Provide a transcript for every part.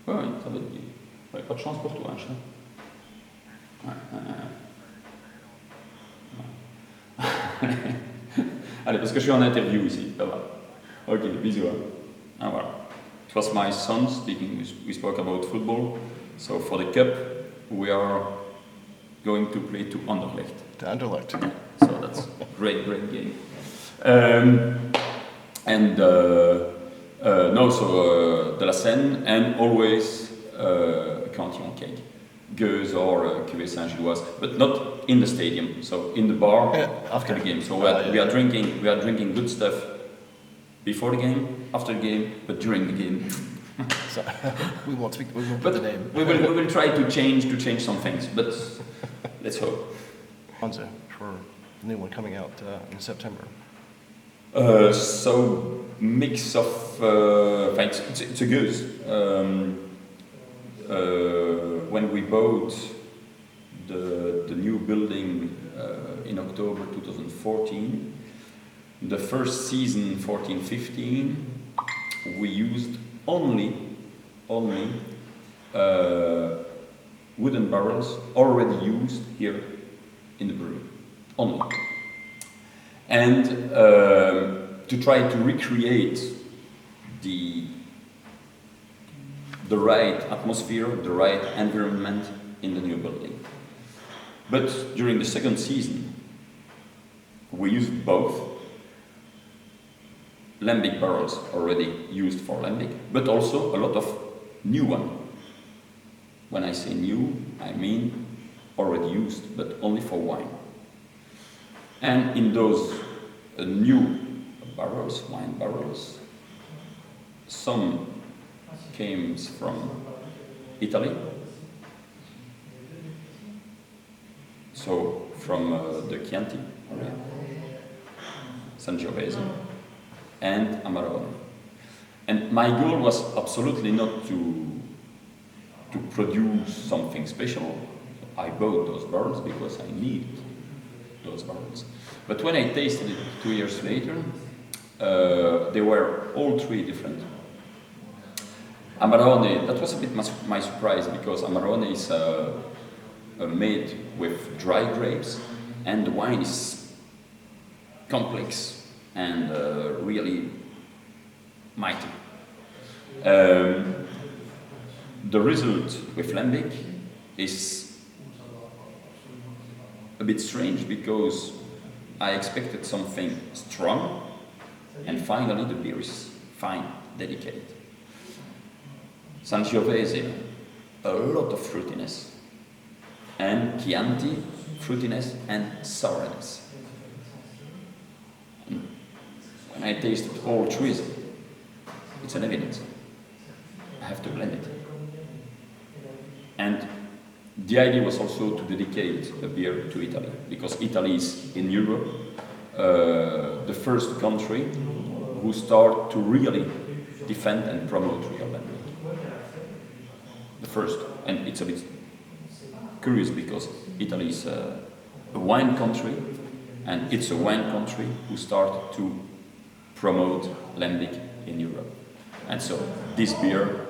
Ouais, ça va être bien. Ouais, pas de chance pour toi, hein, chat. Ouais. Allez, parce que je suis en interview ici, ça va. Ok, bisous. Hein. Ah, voilà. It was my son speaking, we spoke about football. So for the cup, we are going to play to Anderlecht. To Anderlecht. Yeah, so that's a great game. And no, so de la Seine, and always Cantillon cake. Gueuse or Cuvée Saint-Gilloise, but not in the stadium, so in the bar after the game. So we are drinking good stuff before the game, after the game, but during the game. So, we won't put the name. we will try to change some things, but let's hope. Zwanze for the new one coming out in September. So mix of it's a goose. When we bought the new building in October 2014, the first season 14-15, we used only wooden barrels already used here in the brewery, only. And to try to recreate the right atmosphere, the right environment in the new building. But during the second season, we used both lambic barrels already used for lambic, but also a lot of new one. When I say new, I mean already used, but only for wine. And in those new barrels, wine barrels, some came from Italy, so from the Chianti area, Sangiovese, and Amarone. And my goal was absolutely not to produce something special. I bought those barrels because I needed those barrels. But when I tasted it 2 years later, they were all three different. Amarone, that was a bit my surprise, because Amarone is made with dry grapes, and the wine is complex and really mighty. The result with lambic is a bit strange, because I expected something strong, and finally the beer is fine, delicate. Sangiovese, a lot of fruitiness, and Chianti, fruitiness and sourness. When I tasted all three, it's an evidence. I have to blend it. And the idea was also to dedicate a beer to Italy, because Italy is in Europe the first country who start to really defend and promote real lambic. The first, and it's a bit curious because Italy is a wine country, and it's a wine country who start to promote lambic in Europe. And so this beer,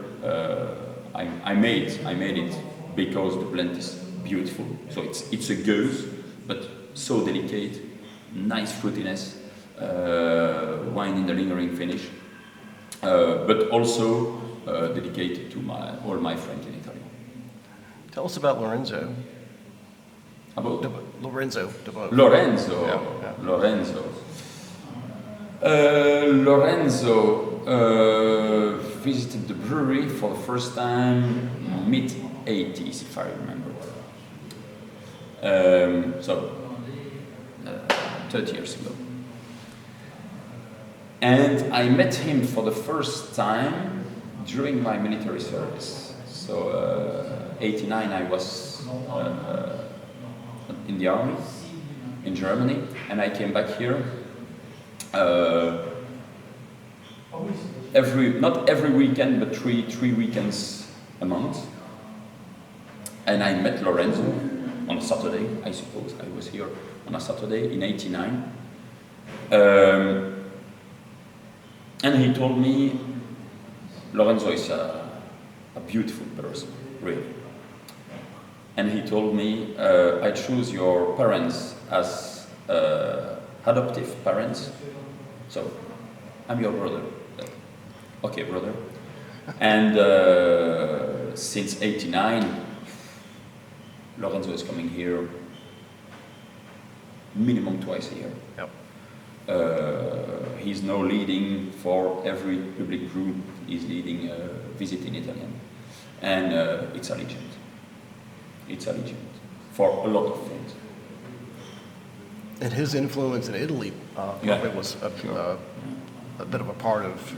I made it because the blend is beautiful. So it's a gueuse, but so delicate, nice fruitiness, wine in the lingering finish, but also dedicated to all my friends in Italy. Tell us about Lorenzo. About Lorenzo Dabove. Lorenzo. Yeah. Lorenzo visited the brewery for the first time mid-80s, if I remember well. 30 years ago. And I met him for the first time during my military service. So 89 I was in the army in Germany, and I came back here not every weekend, but three weekends a month. And I met Lorenzo on a Saturday, I suppose. I was here on a Saturday in 89. And he told me, Lorenzo is a beautiful person, really. And he told me, I choose your parents as adoptive parents, so I'm your brother. Okay, brother. And since '89, Lorenzo is coming here minimum twice a year. Yep. He's now leading for every public brew. He's leading a visit in Italian, and it's a legend. It's a legend for a lot of things. And his influence in Italy probably was a bit of a part of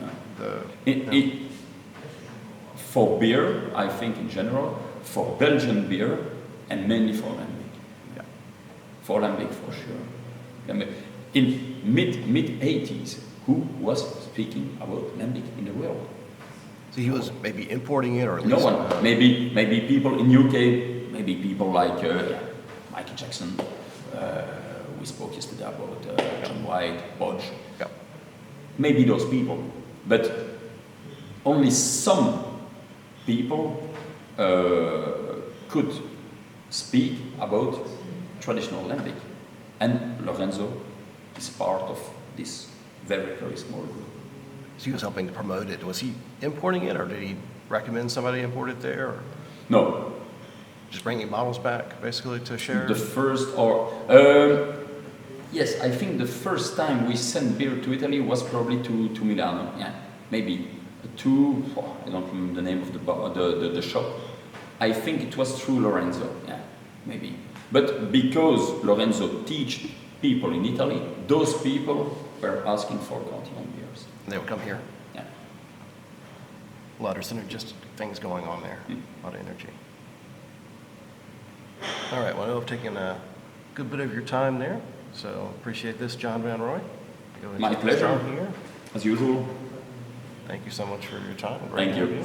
for beer, I think in general, for Belgian beer, and mainly for lambic. Yeah. For lambic, for sure. In mid 80s, who was speaking about lambic in the world? So he was maybe importing it, or at No least one. Maybe people in UK. Maybe people like Michael Jackson. We spoke yesterday about John White, Bodge. Yep. Maybe those people, but only some people could speak about traditional lambic, and Lorenzo is part of this very, very small group. So he was helping to promote it. Was he importing it, or did he recommend somebody import it there? Or No, just bringing bottles back, basically, to share? the first, or yes, I think the first time we sent beer to Italy was probably to Milano. Yeah, maybe I don't remember the name of the shop. I think it was through Lorenzo. Yeah, maybe. But because Lorenzo teach people in Italy, those people were asking for Cantillon beers. They would come here. Yeah. A lot of synergistic things going on there. A lot of energy. All right, well, I know I've taken a good bit of your time there, so appreciate this, John Van Roy. My pleasure. Here. As usual. Thank you so much for your time. Thank you. Interview.